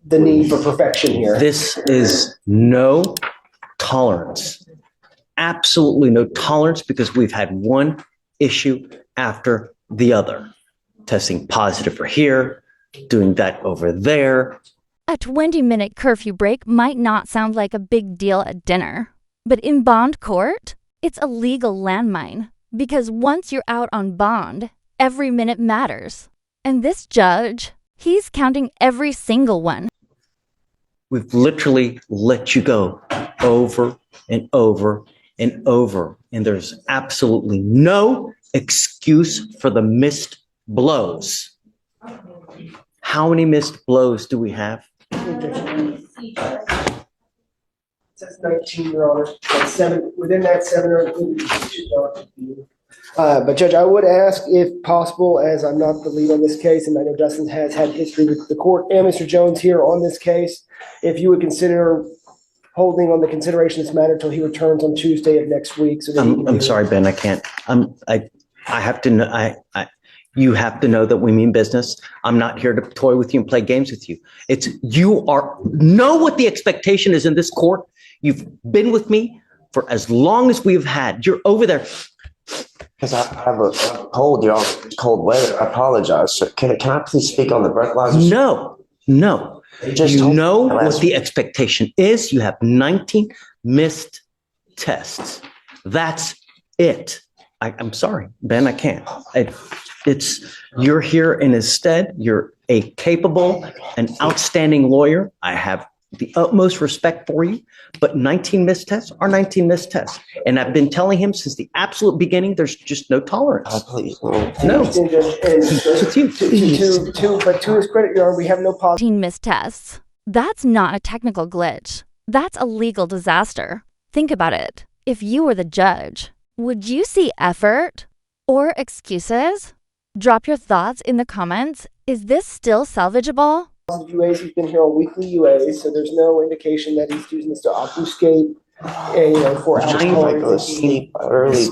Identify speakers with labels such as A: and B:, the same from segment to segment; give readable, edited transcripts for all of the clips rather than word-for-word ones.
A: the need for perfection here.
B: This is no tolerance. Absolutely no tolerance, because we've had one issue after the other. Testing positive for here, doing that over there.
C: A 20-minute curfew break might not sound like a big deal at dinner, but in bond court, it's a legal landmine, because once you're out on bond, every minute matters. And this judge, he's counting every single one.
B: We've literally let you go over and over and over, and there's absolutely no excuse for the missed blows. How many missed blows do we have?
A: It says 19, Your Honor. That's 7, within that 7 are included. But Judge, I would ask, if possible, as I'm not the lead on this case, and I know Dustin has had history with the court and Mr. Jones here on this case, if you would consider holding on the consideration of this matter until he returns on Tuesday of next week. So
B: I'm sorry, Ben, I can't. I have to know. You have to know that we mean business. I'm not here to toy with you and play games with you. Know what the expectation is in this court. You've been with me for as long as we've had. You're over there.
D: Because I have a cold, y'all. Cold weather. I apologize. So can I please speak on the breathalyzer?
B: No. You know what the expectation is. You have 19 missed tests. That's it. I'm sorry, Ben, I can't. You're here in his stead. You're a capable and outstanding lawyer. I have the utmost respect for you, but 19 missed tests are 19 missed tests. And I've been telling him since the absolute beginning, there's just no tolerance.
D: Please.
B: No.
A: But to his credit, Your Honor, we have no positive
C: 18 missed tests. That's not a technical glitch. That's a legal disaster. Think about it. If you were the judge, would you see effort or excuses? Drop your thoughts in the comments. Is this still salvageable?
A: UAs. He's been here on weekly UAs, so there's no indication that he's using this to obfuscate for alcohol.
D: Sleep early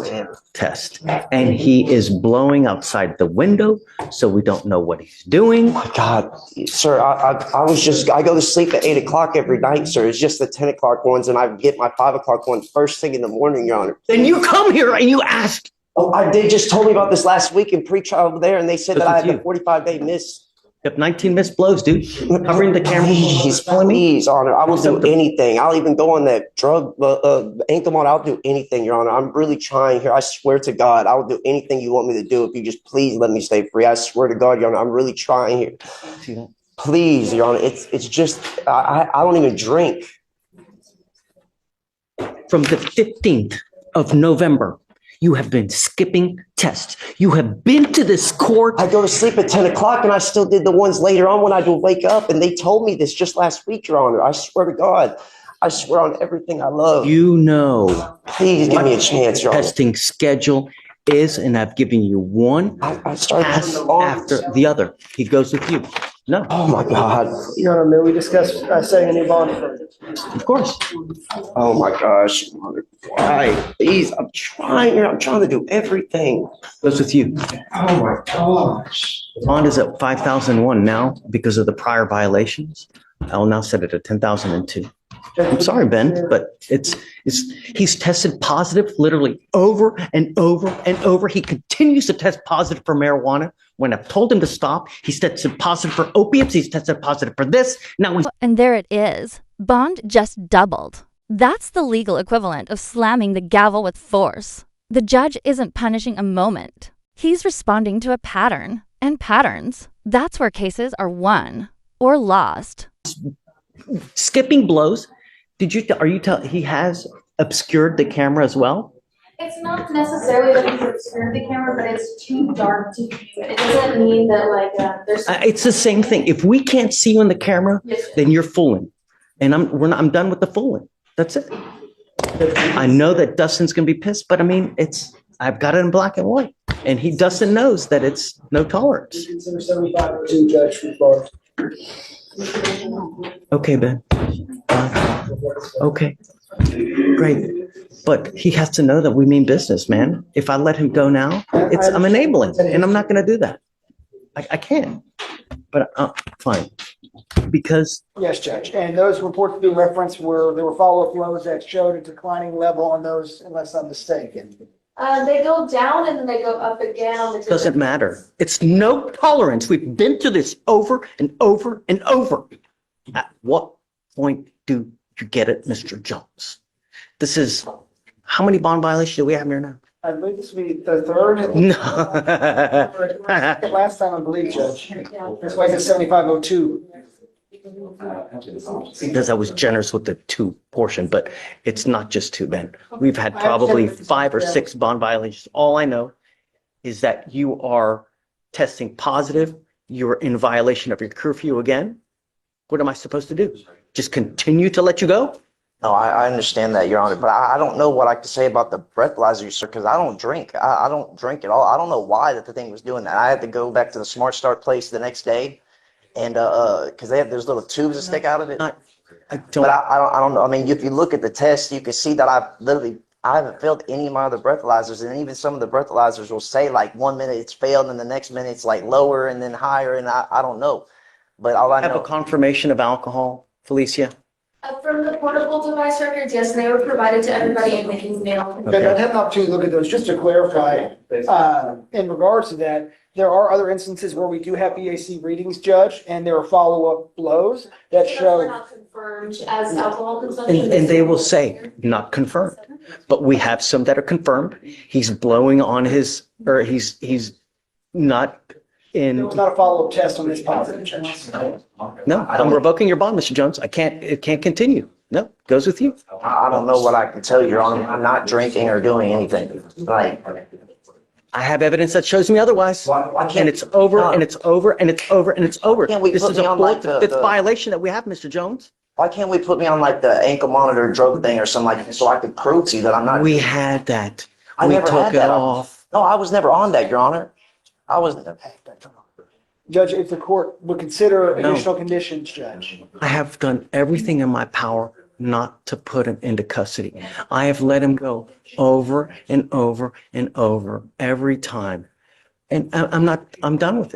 B: Test, and he is blowing outside the window, so we don't know what he's doing.
D: Oh my God, sir, I go to sleep at 8 o'clock every night, sir. It's just the 10 o'clock ones, and I get my 5 o'clock one first thing in the morning, Your Honor.
B: Then you come here and you ask.
D: Oh, they just told me about this last week in pre-trial over there, and they said that I had a 45-day miss.
B: You have 19 missed blows, dude. Covering the camera.
D: Please, Honor. I will do anything. I'll even go on that drug ankle monitor. I'll do anything, Your Honor. I'm really trying here. I swear to God, I will do anything you want me to do if you just please let me stay free. I swear to God, Your Honor, I'm really trying here. Please, Your Honor. It's just I don't even drink.
B: From the 15th of November, you have been skipping tests. You have been to this court.
D: I go to sleep at 10 o'clock, and I still did the ones later on when I do wake up. And they told me this just last week, Your Honor. I swear to God. I swear on everything I love.
B: You know.
D: Please give me a chance, Your Honor.
B: Testing schedule is, and I've given you one pass after the other. He goes with you. No.
D: Oh my God.
A: Your Honor, may we discuss setting a new bond?
B: Of course.
D: Oh my gosh. Why? Please, I'm trying to do everything.
B: Goes with you.
D: Oh my gosh.
B: Bond is at 5,001 now because of the prior violations. I'll now set it at 10,002. I'm sorry, Ben, but he's tested positive literally over and over and over. He continues to test positive for marijuana. When I've told him to stop, he's tested positive for opiates. He's tested positive for this. Now
C: and there it is. Bond just doubled. That's the legal equivalent of slamming the gavel with force. The judge isn't punishing a moment. He's responding to a pattern. And patterns, that's where cases are won or lost.
B: Skipping blows. He has obscured the camera as well?
E: It's not necessarily that he's obscured the camera, but it's too dark to view. It doesn't mean that there's.
B: It's the same thing. If we can't see you in the camera, then you're fooling, and I'm done with the fooling. That's it. I know that Dustin's gonna be pissed, but I mean, I've got it in black and white, and Dustin knows that it's no tolerance.
A: Consider 75-2, Judge, for bond.
B: Okay, Ben. Okay. Great. But he has to know that we mean business, man. If I let him go now, I'm enabling, and I'm not going to do that. I can't. But fine. Because
A: Yes, Judge. And those reports being referenced there were follow-up flows that showed a declining level on those, unless I'm mistaken.
E: They go down and then they go up again on the.
B: it doesn't matter. It's no tolerance. We've been to this over and over and over. At what point do you get it, Mr. Jones? This is, how many bond violations do we have here now?
A: I believe this will be the third.
B: No.
A: Last time, I believe, Judge. That's why it's 7502.
B: Because I was generous with the 2 portion, but it's not just 2, Ben. We've had probably 5 or 6 bond violations. All I know is that you are testing positive. You're in violation of your curfew again. What am I supposed to do? Just continue to let you go?
D: No, I understand that, Your Honor, but I don't know what I could say about the breathalyzer, sir, because I don't drink. I don't drink at all. I don't know why that the thing was doing that. I had to go back to the Smart Start place the next day, and because they have those little tubes that stick out of it.
B: I
D: But
B: don't.
D: I don't know. I mean, if you look at the test, you can see that I haven't failed any of my other breathalyzers, and even some of the breathalyzers will say like 1 minute it's failed, and the next minute it's like lower and then higher, and I don't know. But all I
B: Have a
D: know.
B: confirmation of alcohol, Felicia?
E: From the portable device records, yes, they were provided to everybody in the email.
A: But I'd have an opportunity to look at those, just to clarify, in regards to that, there are other instances where we do have BAC readings, Judge, and there are follow-up blows that
E: Those were
A: show.
E: not confirmed as alcohol consumption.
B: And they will say, not confirmed. But we have some that are confirmed. He's blowing on his, or he's not in.
A: There was not a follow-up test on this positive, Judge.
B: No, I'm revoking your bond, Mr. Jones. It can't continue. No, goes with you.
D: I don't know what I can tell you, Your Honor. I'm not drinking or doing anything. Like,
B: I have evidence that shows me otherwise.
D: why
B: And
D: can't
B: it's over and it's over and it's over and it's over.
D: Can't we
B: This
D: put
B: is
D: me
B: a
D: on, like,
B: 4th, 5th violation that we have, Mr. Jones.
D: why can't we put me on like the ankle monitor drug thing or something like that so I could prove to you that I'm not?
B: We had that.
D: I
B: We
D: never
B: took
D: had
B: it
D: that.
B: off.
D: No, I was never on that, Your Honor. I was.
A: Judge, if the court would consider
B: No.
A: additional conditions, Judge.
B: I have done everything in my power not to put him into custody. I have let him go over and over and over every time. And I'm done with it.